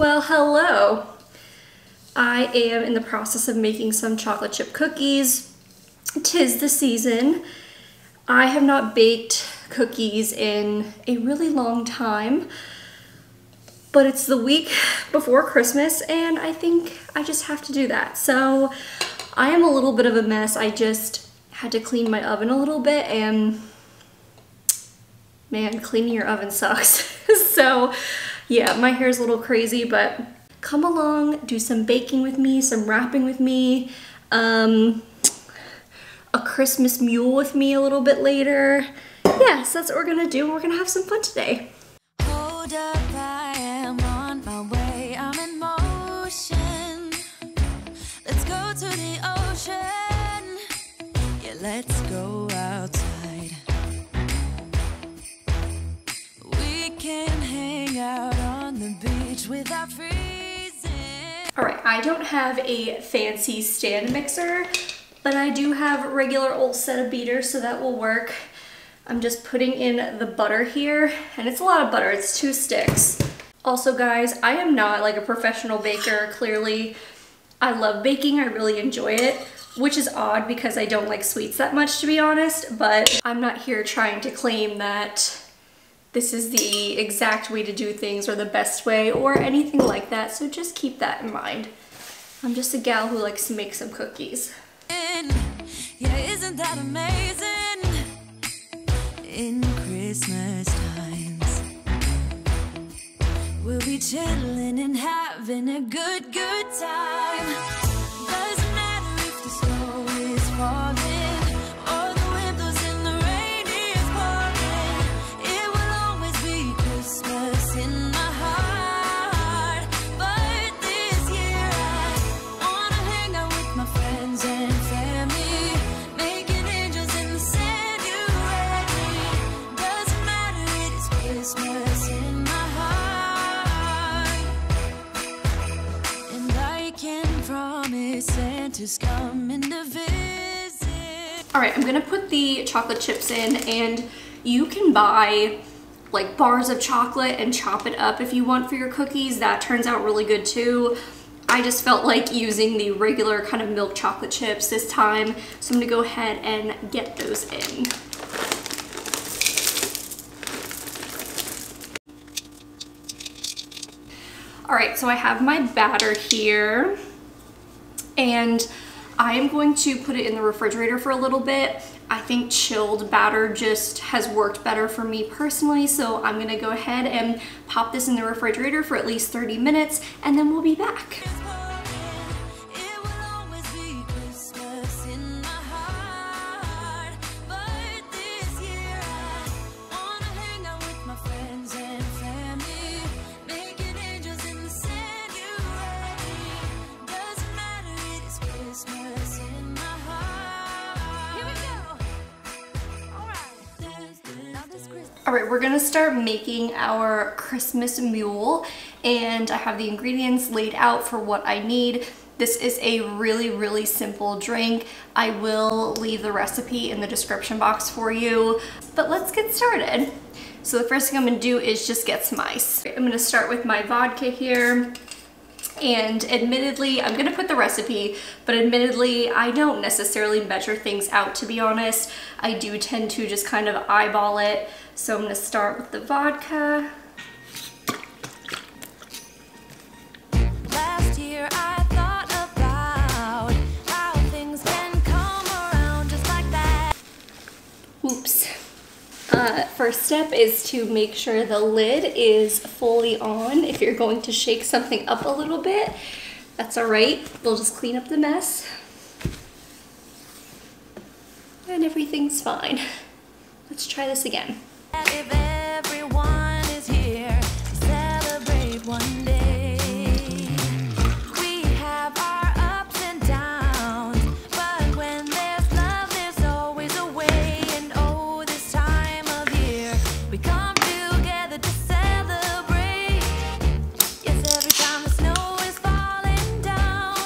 Well, hello. I am in the process of making some chocolate chip cookies. 'Tis the season. I have not baked cookies in a really long time, but it's the week before Christmas and I think I just have to do that. So I am a little bit of a mess. I just had to clean my oven a little bit and man, cleaning your oven sucks. So yeah, my hair is a little crazy, but come along, do some baking with me, some wrapping with me, a Christmas mule with me a little bit later. Yeah, so that's what we're gonna do. We're gonna have some fun today. Hold up, I am on my way, I'm in motion. Let's go to the ocean. Yeah, let's go outside. We can hang out on the beach without freezing. All right, I don't have a fancy stand mixer, but I do have a regular old set of beaters, so that will work. I'm just putting in the butter here, and it's a lot of butter, it's 2 sticks. Also guys, I am not like a professional baker, clearly. I love baking, I really enjoy it, which is odd because I don't like sweets that much, to be honest, but I'm not here trying to claim that this is the exact way to do things or the best way or anything like that, so just keep that in mind. I'm just a gal who likes to make some cookies. Yeah, isn't that amazing? In Christmas times, we'll be chilling and having a good time. Doesn't matter if the snow is falling or the wind blows and the rain is pouring. It will always be Christmas in my heart. But this year I wanna hang out with my friends and family, making angels in the sand. You ready? Doesn't matter, it is Christmas in my heart. And I can promise Santa's coming to visit. All right, I'm gonna put the chocolate chips in, and you can buy like bars of chocolate and chop it up if you want for your cookies. That turns out really good too. I just felt like using the regular kind of milk chocolate chips this time, so I'm gonna go ahead and get those in. All right, so I have my batter here, and I am going to put it in the refrigerator for a little bit. I think chilled batter just has worked better for me personally, so I'm gonna go ahead and pop this in the refrigerator for at least 30 minutes, and then we'll be back. It will always be Christmas in my heart. But this year I wanna hang out with my friends and family, making angels in the sand. You ready? Doesn't matter, it is Christmas in my heart. Here we go. All right. Now this Christmas. All right, we're gonna start making our Christmas mule, and I have the ingredients laid out for what I need. This is a really, really simple drink. I will leave the recipe in the description box for you, but let's get started. So the first thing I'm gonna do is just get some ice. I'm gonna start with my vodka here. And admittedly, I'm gonna put the recipe, but admittedly, I don't necessarily measure things out, to be honest. I do tend to just kind of eyeball it. So I'm gonna start with the vodka. Last year I thought about how things can come around just like that. Oops. First step is to make sure the lid is fully on. If you're going to shake something up a little bit, that's all right. We'll just clean up the mess. And everything's fine. Let's try this again. If everyone is here to celebrate one day, we have our ups and downs, but when there's love, there's always a way. And oh, this time of year, we come together to celebrate. Yes, every time the snow is falling down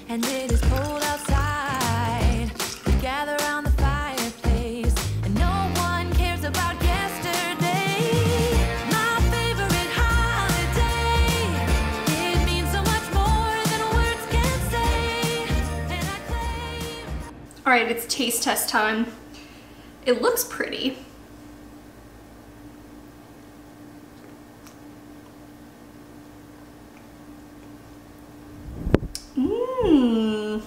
and it is cold outside, we gather around the fireplace and no one cares about yesterday. All right, it's taste test time. It looks pretty. Mmm.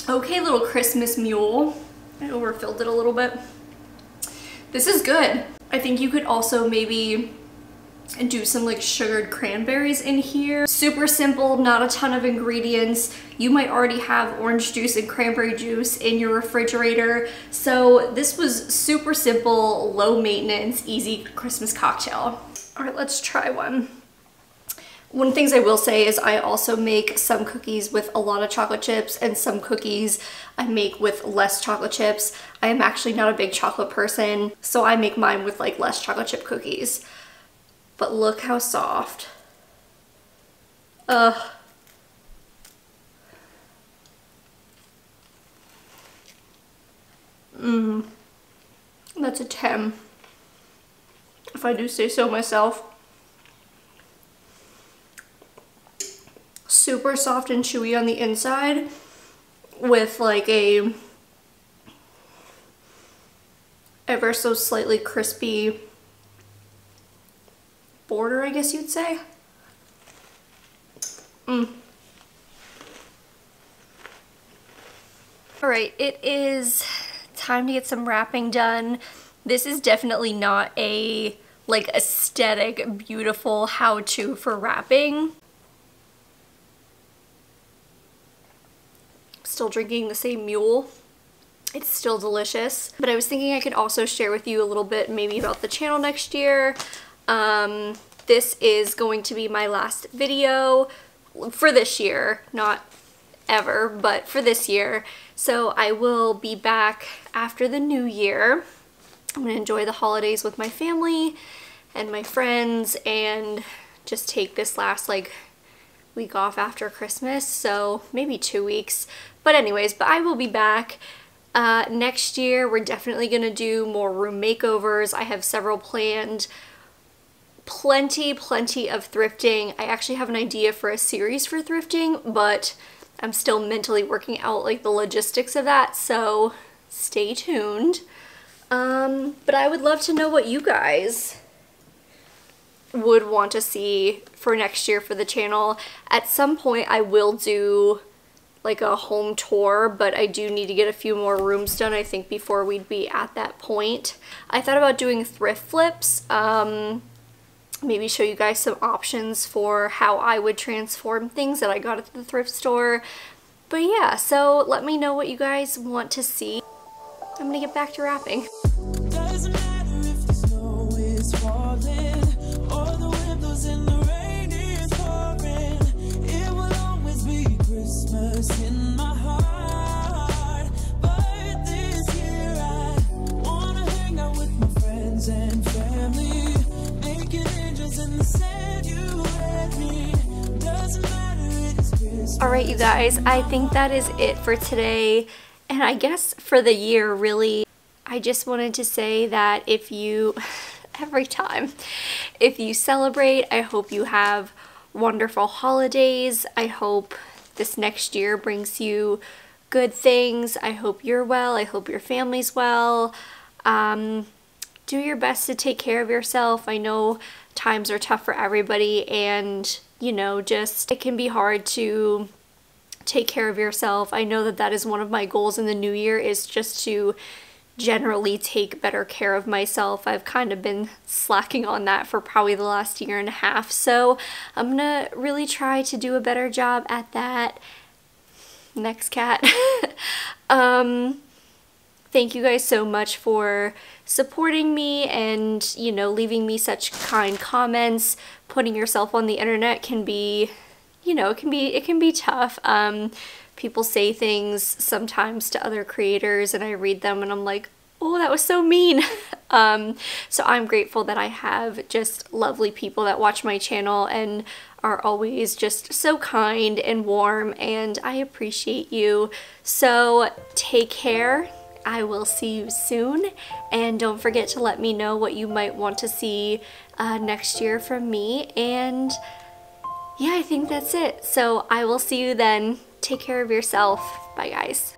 Okay, little Christmas mule. I overfilled it a little bit. This is good. I think you could also maybe do some like sugared cranberries in here. Super simple, not a ton of ingredients. You might already have orange juice and cranberry juice in your refrigerator. So this was super simple, low maintenance, easy Christmas cocktail. All right, let's try one. One of the things I will say is I also make some cookies with a lot of chocolate chips and some cookies I make with less chocolate chips. I am actually not a big chocolate person, so I make mine with like less chocolate chip cookies. But look how soft. Ugh. That's a 10, if I do say so myself. Super soft and chewy on the inside with like a ever so slightly crispy border, I guess you'd say. All right, it is time to get some wrapping done. This is definitely not a like aesthetic, beautiful how-to for wrapping. Still drinking the same mule. It's still delicious, but I was thinking I could also share with you a little bit maybe about the channel next year. This is going to be my last video for this year, not ever, but for this year. So I will be back after the new year. I'm gonna enjoy the holidays with my family and my friends and just take this last like week off after Christmas, so maybe 2 weeks. But anyways, but I will be back next year. We're definitely gonna do more room makeovers. I have several planned. Plenty of thrifting. I actually have an idea for a series for thrifting, but I'm still mentally working out like the logistics of that, so stay tuned. But I would love to know what you guys would want to see for next year for the channel. At some point I will do like a home tour, but I do need to get a few more rooms done, I think, before we'd be at that point. I thought about doing thrift flips, maybe show you guys some options for how I would transform things that I got at the thrift store. But yeah, so let me know what you guys want to see. I'm gonna get back to wrapping. Doesn't matter if the snow is falling or the wind blows and the rain is pouring. It will always be Christmas in my heart. But this year I wanna hang out with my friends and family, making angels in the sand. You and me. Doesn't matter, it is Christmas. All right, you guys, I think that is it for today. And I guess for the year, really. I just wanted to say that if you, every time, if you celebrate, I hope you have wonderful holidays. I hope this next year brings you good things. I hope you're well. I hope your family's well. Do your best to take care of yourself. I know times are tough for everybody, and you know, just it can be hard to take care of yourself. I know that that is one of my goals in the new year, is just to generally take better care of myself. I've kind of been slacking on that for probably the last year and a half, so I'm gonna really try to do a better job at that. Next cat. Thank you guys so much for supporting me and, you know, leaving me such kind comments. Putting yourself on the internet can be, you know, it can be tough. People say things sometimes to other creators and I read them and I'm like, oh, that was so mean. So I'm grateful that I have just lovely people that watch my channel and are always just so kind and warm, and I appreciate you. So take care. I will see you soon, and don't forget to let me know what you might want to see next year from me, and yeah, I think that's it. So I will see you then. Take care of yourself. Bye, guys.